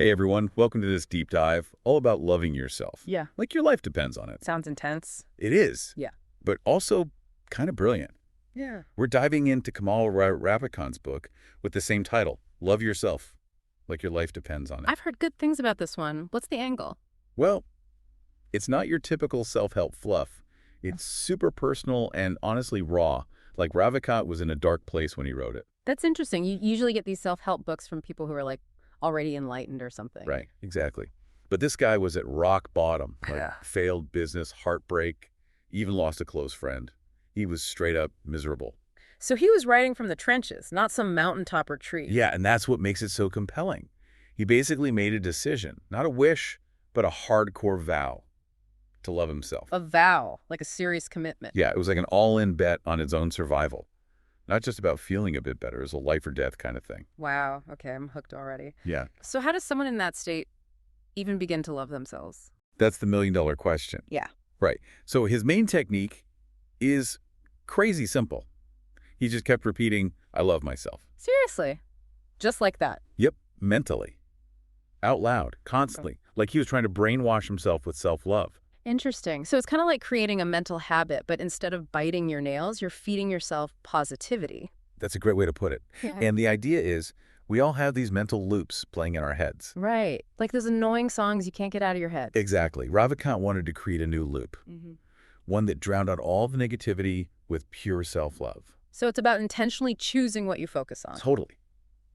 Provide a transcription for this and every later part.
Hey everyone, welcome to this deep dive all about loving yourself. Yeah. Like your life depends on it. Sounds intense. It is, Yeah. but also kind of brilliant. Yeah. We're diving into Kamal Ravikant's book with the same title, Love Yourself, like your life depends on it. I've heard good things about this one. What's the angle? Well, it's not your typical self-help fluff. It's super personal and honestly raw, like Ravikant was in a dark place when he wrote it. That's interesting. You usually get these self-help books from people who are like already enlightened or something. Right, exactly. But this guy was at rock bottom, like Yeah. failed business, heartbreak, even lost a close friend. He was straight up miserable. So he was writing from the trenches, not some mountaintop retreat. Yeah, and that's what makes it so compelling. He basically made a decision, not a wish, but a hardcore vow to love himself. A vow, like a serious commitment. Yeah, it was like an all-in bet on his own survival. Not just about feeling a bit better. It was a life or death kind of thing. Wow. Okay, I'm hooked already. Yeah, So how does someone in that state even begin to love themselves? that's the million-dollar question. Yeah. Right. So his main technique is crazy simple. He just kept repeating, I love myself. Seriously. Just like that. Yep, mentally. Out loud, constantly. Like he was trying to brainwash himself with self-love. Interesting. So it's kind of like creating a mental habit, but instead of biting your nails, you're feeding yourself positivity. That's a great way to put it. Yeah. And the idea is we all have these mental loops playing in our heads. Right. Like those annoying songs you can't get out of your head. Exactly. Ravikant wanted to create a new loop, Mm-hmm. one that drowned out all the negativity with pure self-love. So it's about intentionally choosing what you focus on. Totally.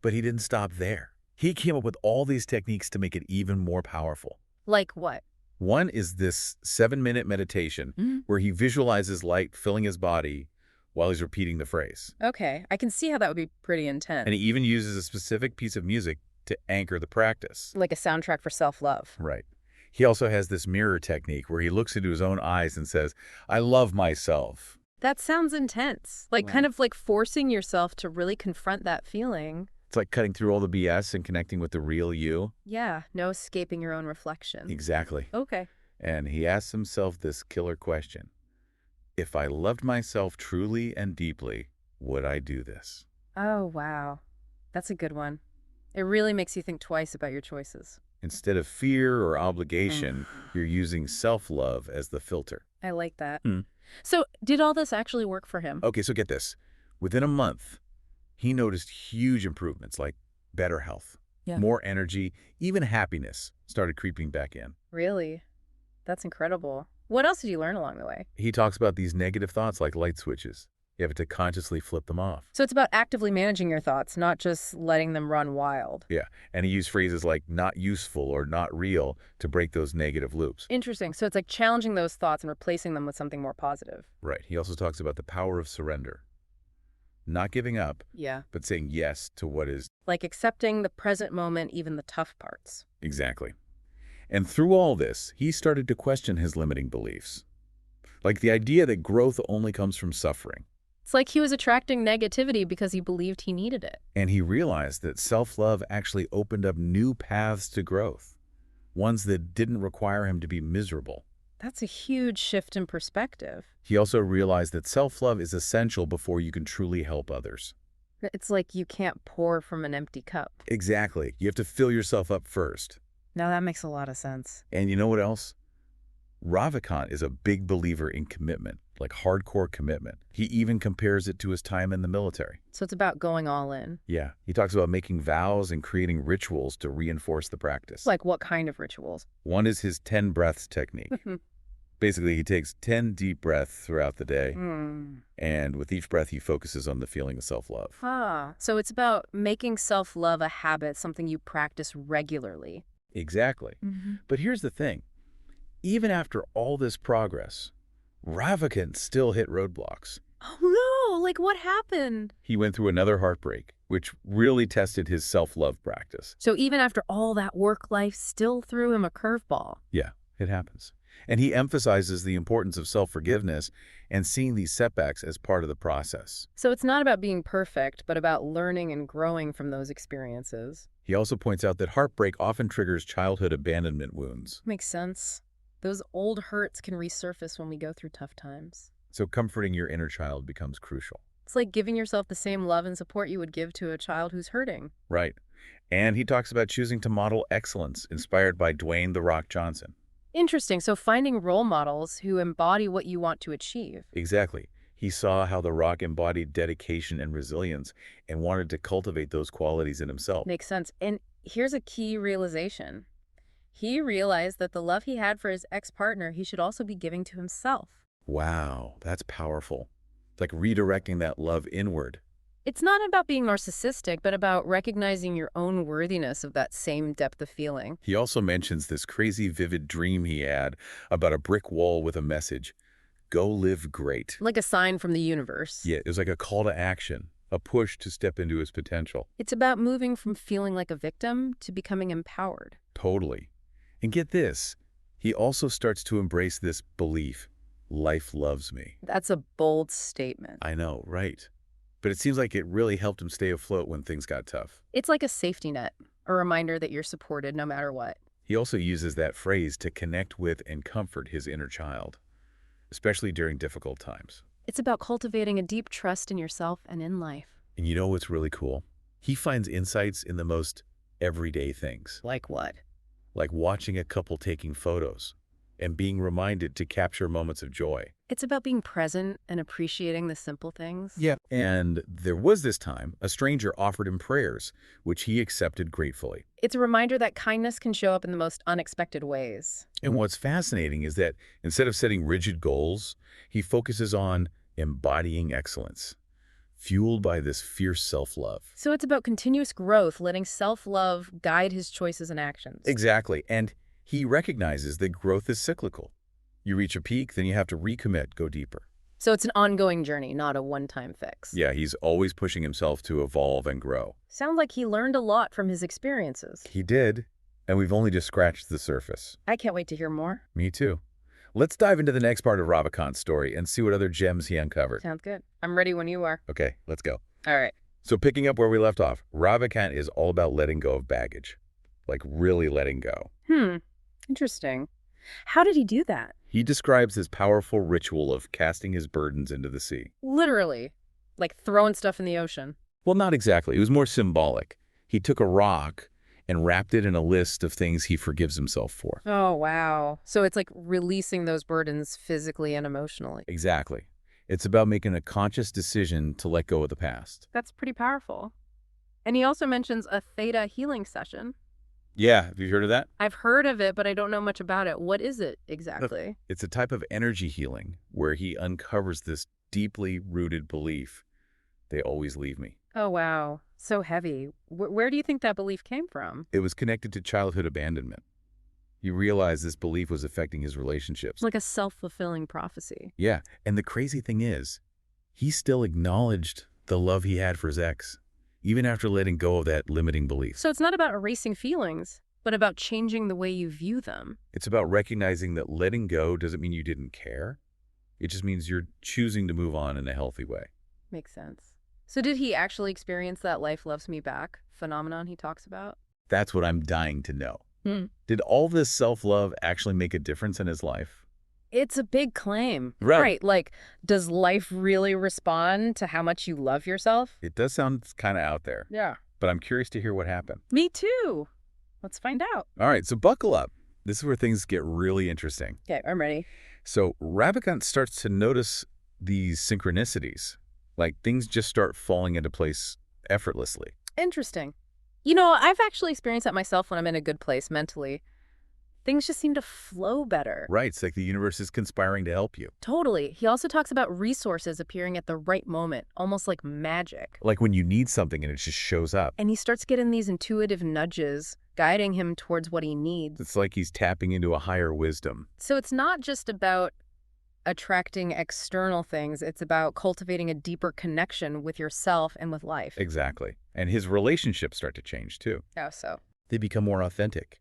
But he didn't stop there. He came up with all these techniques to make it even more powerful. Like what? One is this 7-minute meditation Mm. where he visualizes light filling his body while he's repeating the phrase. Okay, I can see how that would be pretty intense. And he even uses a specific piece of music to anchor the practice. Like a soundtrack for self-love. Right. He also has this mirror technique where he looks into his own eyes and says, I love myself. That sounds intense. Like Wow. kind of like forcing yourself to really confront that feeling. It's like cutting through all the BS and connecting with the real you. Yeah, no escaping your own reflection. Exactly. Okay. And he asks himself this killer question. If I loved myself truly and deeply, would I do this? Oh, wow. That's a good one. It really makes you think twice about your choices. Instead of fear or obligation, you're using self-love as the filter. I like that. Hmm. So did all this actually work for him? Okay, so get this. Within a month, he noticed huge improvements like better health, Yeah. more energy, even happiness started creeping back in. Really? That's incredible. What else did you learn along the way? He talks about these negative thoughts like light switches. You have to consciously flip them off. So it's about actively managing your thoughts, not just letting them run wild. Yeah, and he used phrases like not useful or not real to break those negative loops. Interesting. So it's like challenging those thoughts and replacing them with something more positive. Right. He also talks about the power of surrender. Not giving up, Yeah. but saying yes to what is Like accepting the present moment, even the tough parts. exactly. And through all this, he started to question his limiting beliefs. Like the idea that growth only comes from suffering. It's like he was attracting negativity because he believed he needed it. And he realized that self-love actually opened up new paths to growth, ones that didn't require him to be miserable. That's a huge shift in perspective. He also realized that self-love is essential before you can truly help others. It's like you can't pour from an empty cup. Exactly. You have to fill yourself up first. Now that makes a lot of sense. And you know what else? Ravikant is a big believer in commitment, like hardcore commitment. He even compares it to his time in the military. So it's about going all in. Yeah, he talks about making vows and creating rituals to reinforce the practice. Like what kind of rituals? One is his 10 breaths technique. Basically, he takes 10 deep breaths throughout the day, and with each breath, he focuses on the feeling of self-love. So it's about making self-love a habit, something you practice regularly. Exactly. But here's the thing. Even after all this progress, Ravikant still hit roadblocks. Oh no, like what happened? He went through another heartbreak, which really tested his self-love practice. So even after all that work, life still threw him a curveball. Yeah, it happens. And he emphasizes the importance of self-forgiveness and seeing these setbacks as part of the process. So it's not about being perfect, but about learning and growing from those experiences. He also points out that heartbreak often triggers childhood abandonment wounds. Makes sense. Those old hurts can resurface when we go through tough times. So comforting your inner child becomes crucial. It's like giving yourself the same love and support you would give to a child who's hurting. Right. And he talks about choosing to model excellence, inspired by Dwayne "The Rock" Johnson. Interesting. So finding role models who embody what you want to achieve. Exactly. He saw how The Rock embodied dedication and resilience and wanted to cultivate those qualities in himself. Makes sense. And here's a key realization. He realized that the love he had for his ex-partner, he should also be giving to himself. Wow, that's powerful. It's like redirecting that love inward. It's not about being narcissistic, but about recognizing your own worthiness of that same depth of feeling. He also mentions this crazy vivid dream he had about a brick wall with a message, "Go live great." Like a sign from the universe. Yeah, it was like a call to action, a push to step into his potential. It's about moving from feeling like a victim to becoming empowered. Totally. And get this, he also starts to embrace this belief, life loves me. That's a bold statement. I know, right? But it seems like it really helped him stay afloat when things got tough. It's like a safety net, a reminder that you're supported no matter what. He also uses that phrase to connect with and comfort his inner child, especially during difficult times. It's about cultivating a deep trust in yourself and in life. And you know what's really cool? He finds insights in the most everyday things, Like what? like watching a couple taking photos and being reminded to capture moments of joy. It's about being present and appreciating the simple things. Yeah. And there was this time a stranger offered him prayers, which he accepted gratefully. It's a reminder that kindness can show up in the most unexpected ways. And what's fascinating is that instead of setting rigid goals, he focuses on embodying excellence, fueled by this fierce self-love. So it's about continuous growth, letting self-love guide his choices and actions. Exactly. And he recognizes that growth is cyclical. You reach a peak, then you have to recommit, go deeper. So it's an ongoing journey, not a one-time fix. Yeah, he's always pushing himself to evolve and grow. Sounds like he learned a lot from his experiences. He did, and we've only just scratched the surface. I can't wait to hear more. Me too. Let's dive into the next part of Ravikant's story and see what other gems he uncovered. Sounds good. I'm ready when you are. Okay, let's go. All right. So picking up where we left off, Ravikant is all about letting go of baggage. Like really letting go. Interesting. How did he do that? He describes his powerful ritual of casting his burdens into the sea. Literally. Like throwing stuff in the ocean. Well, not exactly. It was more symbolic. He took a rock and wrapped it in a list of things he forgives himself for. Oh, wow. So it's like releasing those burdens physically and emotionally. Exactly. It's about making a conscious decision to let go of the past. That's pretty powerful. And he also mentions a theta healing session. Yeah, have you heard of that? I've heard of it, but I don't know much about it. What is it exactly? It's a type of energy healing where he uncovers this deeply rooted belief, they always leave me. Oh, wow. So heavy. Where do you think that belief came from? It was connected to childhood abandonment. He realized this belief was affecting his relationships. It's like a self-fulfilling prophecy. Yeah, and the crazy thing is, he still acknowledged the love he had for his ex, even after letting go of that limiting belief. So it's not about erasing feelings, but about changing the way you view them. It's about recognizing that letting go doesn't mean you didn't care. It just means you're choosing to move on in a healthy way. Makes sense. So did he actually experience that life loves me back phenomenon he talks about? That's what I'm dying to know. Did all this self-love actually make a difference in his life? It's a big claim. Right. Like, does life really respond to how much you love yourself? It does sound kind of out there, Yeah. but I'm curious to hear what happened. Me too. Let's find out. All right, so buckle up. This is where things get really interesting. Okay, I'm ready. So Ravikant starts to notice these synchronicities, like things just start falling into place effortlessly. Interesting. You know, I've actually experienced that myself when I'm in a good place mentally. Things just seem to flow better. Right, it's like the universe is conspiring to help you. Totally. He also talks about resources appearing at the right moment, almost like magic. Like when you need something and it just shows up. And he starts getting these intuitive nudges, guiding him towards what he needs. It's like he's tapping into a higher wisdom. So it's not just about attracting external things. It's about cultivating a deeper connection with yourself and with life. Exactly. And his relationships start to change too. How so? They become more authentic.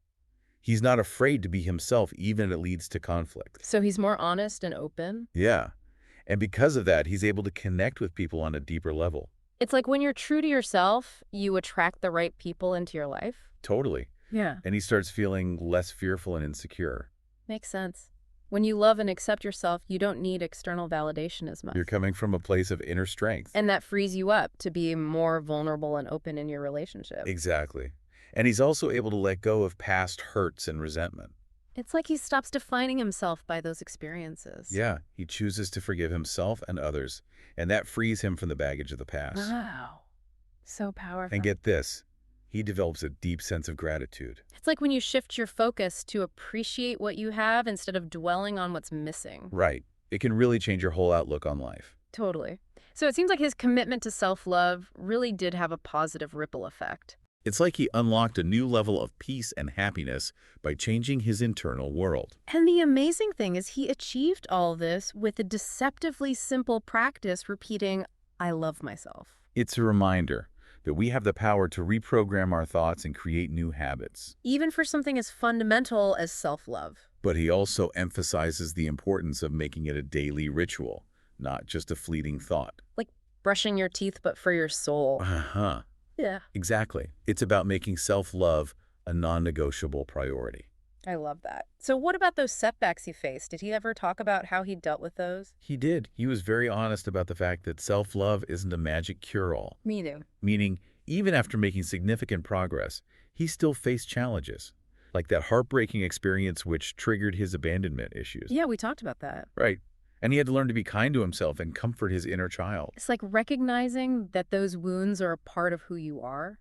He's not afraid to be himself, even if it leads to conflict. So he's more honest and open? Yeah. And because of that, he's able to connect with people on a deeper level. It's like when you're true to yourself, you attract the right people into your life? Totally. Yeah. And he starts feeling less fearful and insecure. Makes sense. When you love and accept yourself, you don't need external validation as much. You're coming from a place of inner strength. And that frees you up to be more vulnerable and open in your relationship. Exactly. And he's also able to let go of past hurts and resentment. It's like he stops defining himself by those experiences. Yeah, he chooses to forgive himself and others, and that frees him from the baggage of the past. Wow. So powerful. And get this, he develops a deep sense of gratitude. It's like when you shift your focus to appreciate what you have instead of dwelling on what's missing. Right. It can really change your whole outlook on life. Totally. So it seems like his commitment to self-love really did have a positive ripple effect. It's like he unlocked a new level of peace and happiness by changing his internal world. And the amazing thing is he achieved all this with a deceptively simple practice repeating, "I love myself." It's a reminder that we have the power to reprogram our thoughts and create new habits. Even for something as fundamental as self-love. But he also emphasizes the importance of making it a daily ritual, not just a fleeting thought. Like brushing your teeth, but for your soul. Uh-huh. Yeah. Exactly. It's about making self-love a non-negotiable priority. I love that. So what about those setbacks he faced? Did he ever talk about how he dealt with those? He did. He was very honest about the fact that self-love isn't a magic cure-all. Me too. Meaning, even after making significant progress, he still faced challenges, like that heartbreaking experience which triggered his abandonment issues. Yeah, we talked about that. Right. And he had to learn to be kind to himself and comfort his inner child. It's like recognizing that those wounds are a part of who you are.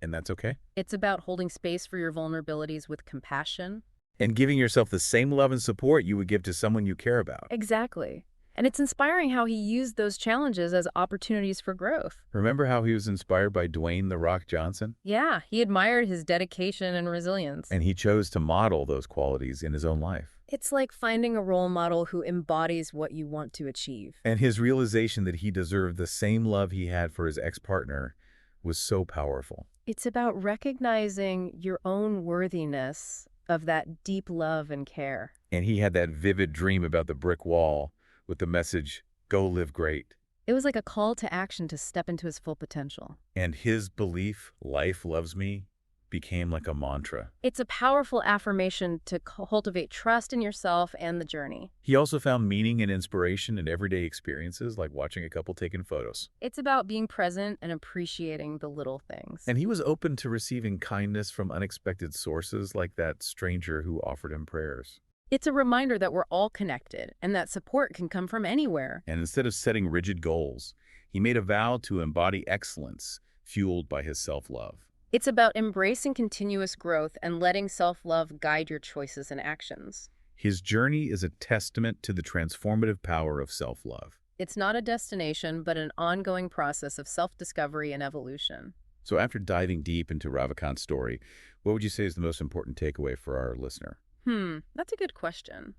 And that's okay. It's about holding space for your vulnerabilities with compassion. And giving yourself the same love and support you would give to someone you care about. Exactly. And it's inspiring how he used those challenges as opportunities for growth. Remember how he was inspired by Dwayne "The Rock" Johnson? Yeah, he admired his dedication and resilience. And he chose to model those qualities in his own life. It's like finding a role model who embodies what you want to achieve. And his realization that he deserved the same love he had for his ex-partner was so powerful. It's about recognizing your own worthiness of that deep love and care. And he had that vivid dream about the brick wall with the message, "Go live great." It was like a call to action to step into his full potential. And his belief, "Life loves me," became like a mantra. It's a powerful affirmation to cultivate trust in yourself and the journey. He also found meaning and inspiration in everyday experiences, like watching a couple taking photos. It's about being present and appreciating the little things. And he was open to receiving kindness from unexpected sources, like that stranger who offered him prayers. It's a reminder that we're all connected and that support can come from anywhere. And instead of setting rigid goals, he made a vow to embody excellence, fueled by his self-love. It's about embracing continuous growth and letting self-love guide your choices and actions. His journey is a testament to the transformative power of self-love. It's not a destination, but an ongoing process of self-discovery and evolution. So after diving deep into Ravikant's story, what would you say is the most important takeaway for our listener? That's a good question.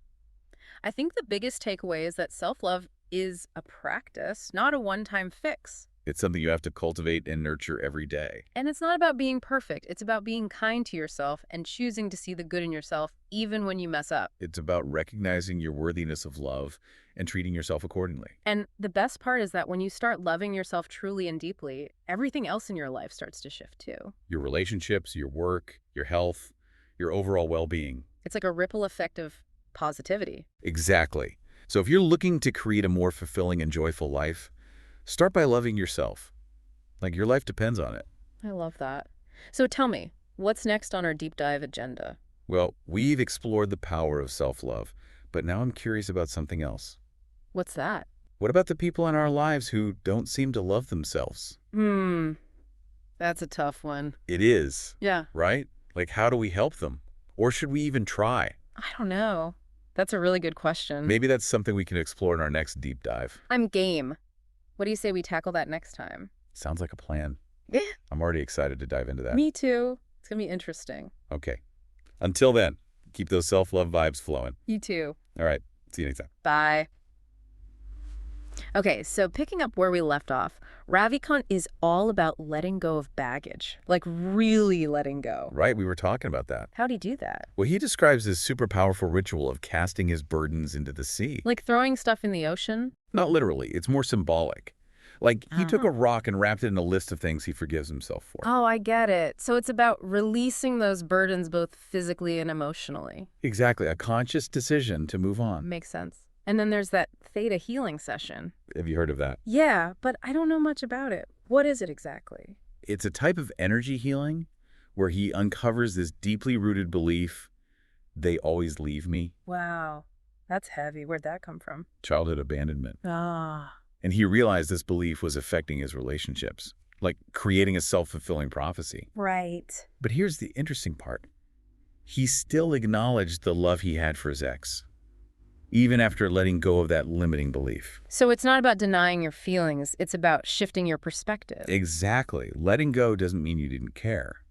I think the biggest takeaway is that self-love is a practice, not a one-time fix. It's something you have to cultivate and nurture every day. And it's not about being perfect. It's about being kind to yourself and choosing to see the good in yourself even when you mess up. It's about recognizing your worthiness of love and treating yourself accordingly. And the best part is that when you start loving yourself truly and deeply, everything else in your life starts to shift too. Your relationships, your work, your health, your overall well-being. It's like a ripple effect of positivity. Exactly. So if you're looking to create a more fulfilling and joyful life, start by loving yourself. Like your life depends on it. I love that. So tell me, what's next on our deep dive agenda? Well, we've explored the power of self-love, but now I'm curious about something else. What's that? What about the people in our lives who don't seem to love themselves? That's a tough one. It is, Yeah. right? Like, how do we help them? Or should we even try? I don't know. That's a really good question. Maybe that's something we can explore in our next deep dive. I'm game. What do you say we tackle that next time? Sounds like a plan. Yeah. I'm already excited to dive into that. Me too. It's going to be interesting. Okay. Until then, keep those self-love vibes flowing. You too. All right. See you next time. Bye. Okay, so picking up where we left off, Ravikant is all about letting go of baggage. Like really letting go. Right? We were talking about that. How'd he do that? Well, he describes this super powerful ritual of casting his burdens into the sea. Like throwing stuff in the ocean? Not literally. It's more symbolic. Like, he took a Oh. rock and wrapped it in a list of things he forgives himself for. Oh, I get it. So it's about releasing those burdens both physically and emotionally. Exactly, a conscious decision to move on. Makes sense. And then there's that theta healing session. Have you heard of that? Yeah, but I don't know much about it. What is it exactly? It's a type of energy healing where he uncovers this deeply rooted belief, they always leave me, Wow, that's heavy. Where'd that come from? childhood abandonment. Ah, And he realized this belief was affecting his relationships, like creating a self-fulfilling prophecy. right. But here's the interesting part. He still acknowledged the love he had for his ex, even after letting go of that limiting belief. So it's not about denying your feelings. It's about shifting your perspective. Exactly. Letting go doesn't mean you didn't care.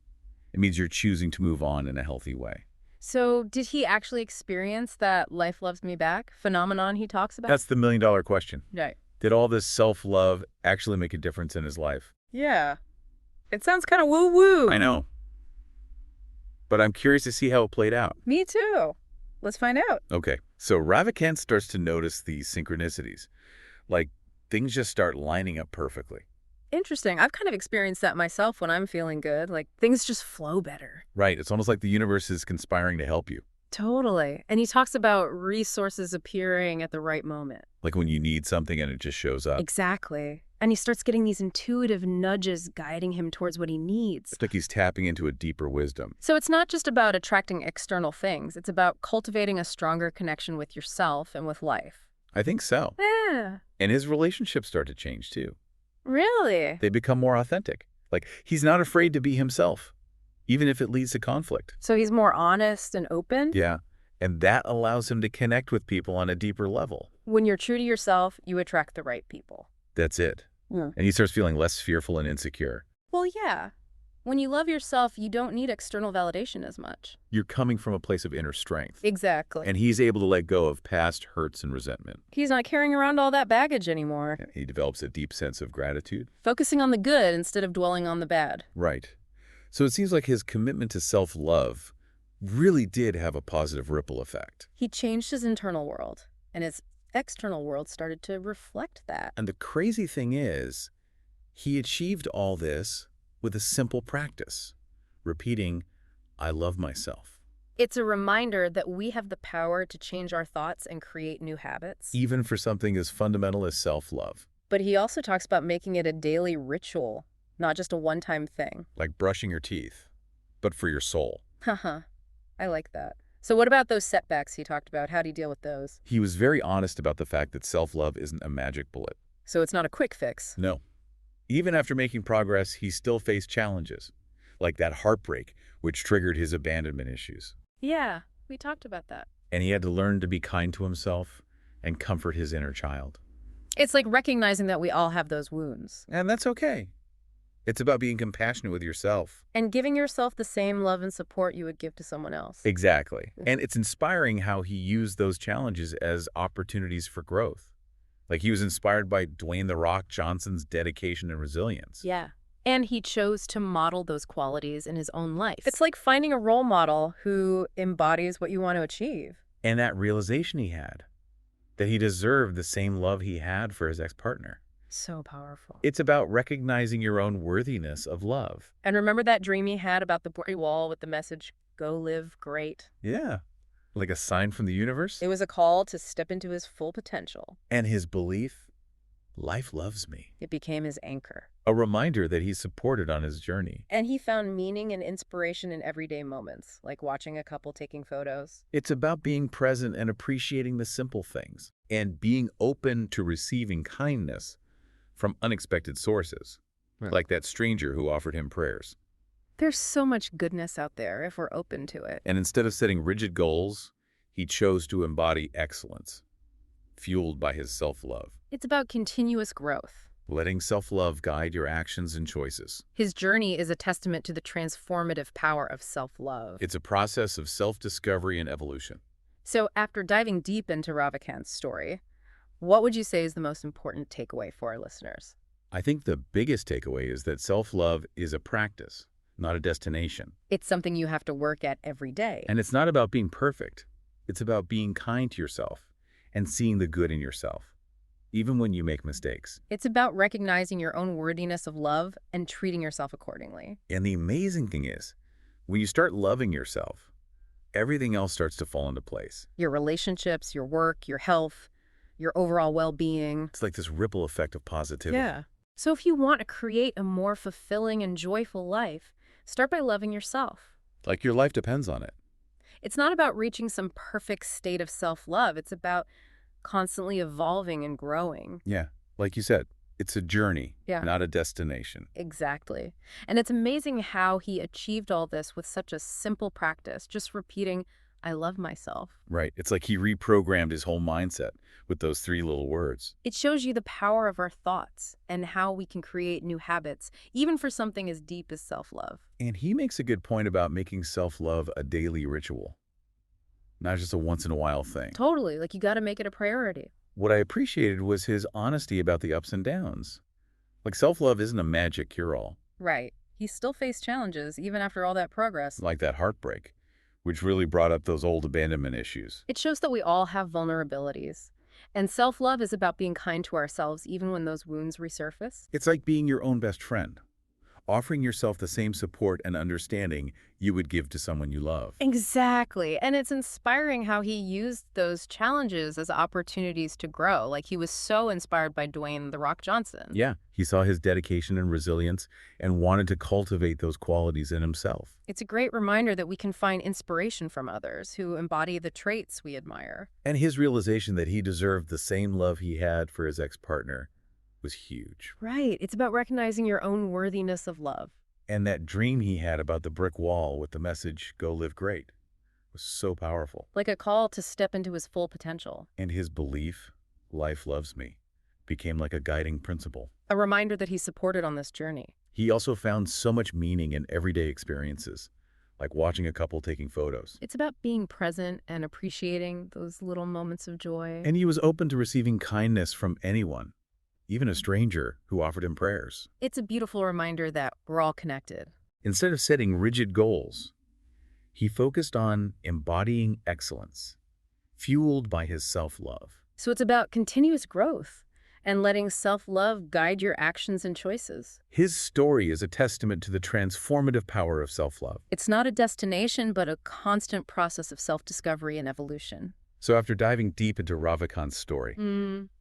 It means you're choosing to move on in a healthy way. So did he actually experience that life loves me back phenomenon he talks about? That's the million-dollar question. Right. Did all this self-love actually make a difference in his life? Yeah. It sounds kind of woo-woo. I know. But I'm curious to see how it played out. Me too. Let's find out. Okay, so Ravikant starts to notice these synchronicities. Like, things just start lining up perfectly. Interesting. I've kind of experienced that myself when I'm feeling good. Like, things just flow better. Right, it's almost like the universe is conspiring to help you. Totally. And he talks about resources appearing at the right moment. Like when you need something and it just shows up. Exactly. And he starts getting these intuitive nudges guiding him towards what he needs. It's like he's tapping into a deeper wisdom. So it's not just about attracting external things. It's about cultivating a stronger connection with yourself and with life. I think so. Yeah. And his relationships start to change too. Really? They become more authentic. Like, he's not afraid to be himself, even if it leads to conflict. So he's more honest and open? Yeah, and that allows him to connect with people on a deeper level. When you're true to yourself, you attract the right people. That's it. Mm. And he starts feeling less fearful and insecure. Well, yeah. When you love yourself, you don't need external validation as much. You're coming from a place of inner strength. Exactly. And he's able to let go of past hurts and resentment. He's not carrying around all that baggage anymore. He develops a deep sense of gratitude. Focusing on the good instead of dwelling on the bad. Right. So it seems like his commitment to self-love really did have a positive ripple effect. He changed his internal world, and his external world started to reflect that. And the crazy thing is, he achieved all this with a simple practice, repeating, I love myself. It's a reminder that we have the power to change our thoughts and create new habits. Even for something as fundamental as self-love, But he also talks about making it a daily ritual, not just a one-time thing. like brushing your teeth, but for your soul. Haha, I like that. So what about those setbacks he talked about? How do you deal with those? He was very honest about the fact that self-love isn't a magic bullet. So it's not a quick fix. No. Even after making progress, he still faced challenges, like that heartbreak, which triggered his abandonment issues. Yeah, we talked about that. And he had to learn to be kind to himself and comfort his inner child. It's like recognizing that we all have those wounds. And that's okay. It's about being compassionate with yourself. And giving yourself the same love and support you would give to someone else. Exactly. And it's inspiring how he used those challenges as opportunities for growth. Like, he was inspired by Dwayne "The Rock" Johnson's dedication and resilience. Yeah. And he chose to model those qualities in his own life. It's like finding a role model who embodies what you want to achieve. And that realization he had, that he deserved the same love he had for his ex-partner. So powerful. It's about recognizing your own worthiness of love. And remember that dream he had about the brick wall with the message, go live great? Yeah. Like a sign from the universe. It was a call to step into his full potential. And his belief, life loves me. It became his anchor. A reminder that he's supported on his journey. And he found meaning and inspiration in everyday moments, like watching a couple taking photos. It's about being present and appreciating the simple things, and being open to receiving kindness from unexpected sources, like that stranger who offered him prayers. There's so much goodness out there if we're open to it. And instead of setting rigid goals, he chose to embody excellence, fueled by his self-love. It's about continuous growth. Letting self-love guide your actions and choices. His journey is a testament to the transformative power of self-love. It's a process of self-discovery and evolution. So after diving deep into Ravikant's story, what would you say is the most important takeaway for our listeners? I think the biggest takeaway is that self-love is a practice, not a destination. It's something you have to work at every day. And it's not about being perfect. It's about being kind to yourself and seeing the good in yourself. even when you make mistakes. It's about recognizing your own worthiness of love and treating yourself accordingly. And the amazing thing is, when you start loving yourself, everything else starts to fall into place. Your relationships, your work, your health, your overall well-being. It's like this ripple effect of positivity. Yeah. So if you want to create a more fulfilling and joyful life, start by loving yourself. Like your life depends on it. It's not about reaching some perfect state of self-love. It's about constantly evolving and growing. Yeah, like you said, it's a journey, Yeah. not a destination. Exactly. And it's amazing how he achieved all this with such a simple practice, just repeating, I love myself. Right. It's like he reprogrammed his whole mindset with those 3 little words. It shows you the power of our thoughts and how we can create new habits, even for something as deep as self-love. And he makes a good point about making self-love a daily ritual, not just a once-in-a-while thing. Totally. Like, you got to make it a priority. What I appreciated was his honesty about the ups and downs. Like, self-love isn't a magic cure-all, Right. He still faced challenges, even after all that progress. like that heartbreak, which really brought up those old abandonment issues. It shows that we all have vulnerabilities. And self-love is about being kind to ourselves, even when those wounds resurface. It's like being your own best friend, offering yourself the same support and understanding you would give to someone you love. Exactly. And it's inspiring how he used those challenges as opportunities to grow. Like, he was so inspired by Dwayne "The Rock" Johnson. Yeah, he saw his dedication and resilience and wanted to cultivate those qualities in himself. It's a great reminder that we can find inspiration from others who embody the traits we admire. And his realization that he deserved the same love he had for his ex-partner was huge. Right. It's about recognizing your own worthiness of love. And that dream he had about the brick wall with the message, "Go live great," was so powerful. Like a call to step into his full potential. And his belief, "Life loves me," became like a guiding principle. A reminder that he's supported on this journey. He also found so much meaning in everyday experiences, like watching a couple taking photos. It's about being present and appreciating those little moments of joy. And he was open to receiving kindness from anyone, even a stranger who offered him prayers. It's a beautiful reminder that we're all connected. Instead of setting rigid goals, he focused on embodying excellence, fueled by his self-love. So it's about continuous growth and letting self-love guide your actions and choices. His story is a testament to the transformative power of self-love. It's not a destination, but a constant process of self-discovery and evolution. So after diving deep into Ravikant's story,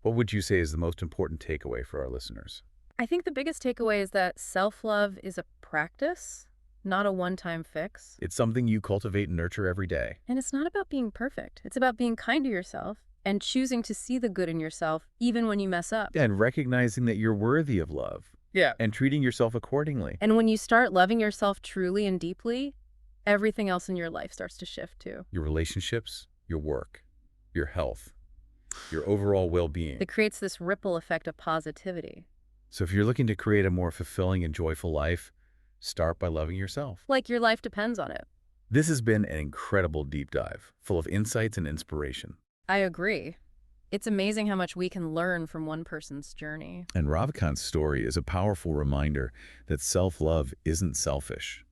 what would you say is the most important takeaway for our listeners? I think the biggest takeaway is that self-love is a practice, not a one-time fix. It's something you cultivate and nurture every day. And it's not about being perfect. It's about being kind to yourself and choosing to see the good in yourself even when you mess up. And recognizing that you're worthy of love. Yeah. And treating yourself accordingly. And when you start loving yourself truly and deeply, everything else in your life starts to shift too. Your relationships, your work, your health, your overall well-being. It creates this ripple effect of positivity. So if you're looking to create a more fulfilling and joyful life, start by loving yourself. Like your life depends on it. This has been an incredible deep dive, full of insights and inspiration. I agree. It's amazing how much we can learn from one person's journey. And Ravikant's story is a powerful reminder that self-love isn't selfish.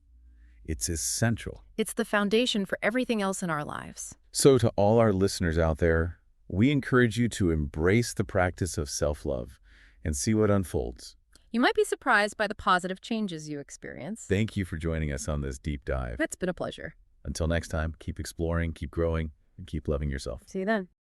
It's essential. It's the foundation for everything else in our lives. So to all our listeners out there, we encourage you to embrace the practice of self-love and see what unfolds. You might be surprised by the positive changes you experience. Thank you for joining us on this deep dive. It's been a pleasure. Until next time, keep exploring, keep growing, and keep loving yourself. See you then.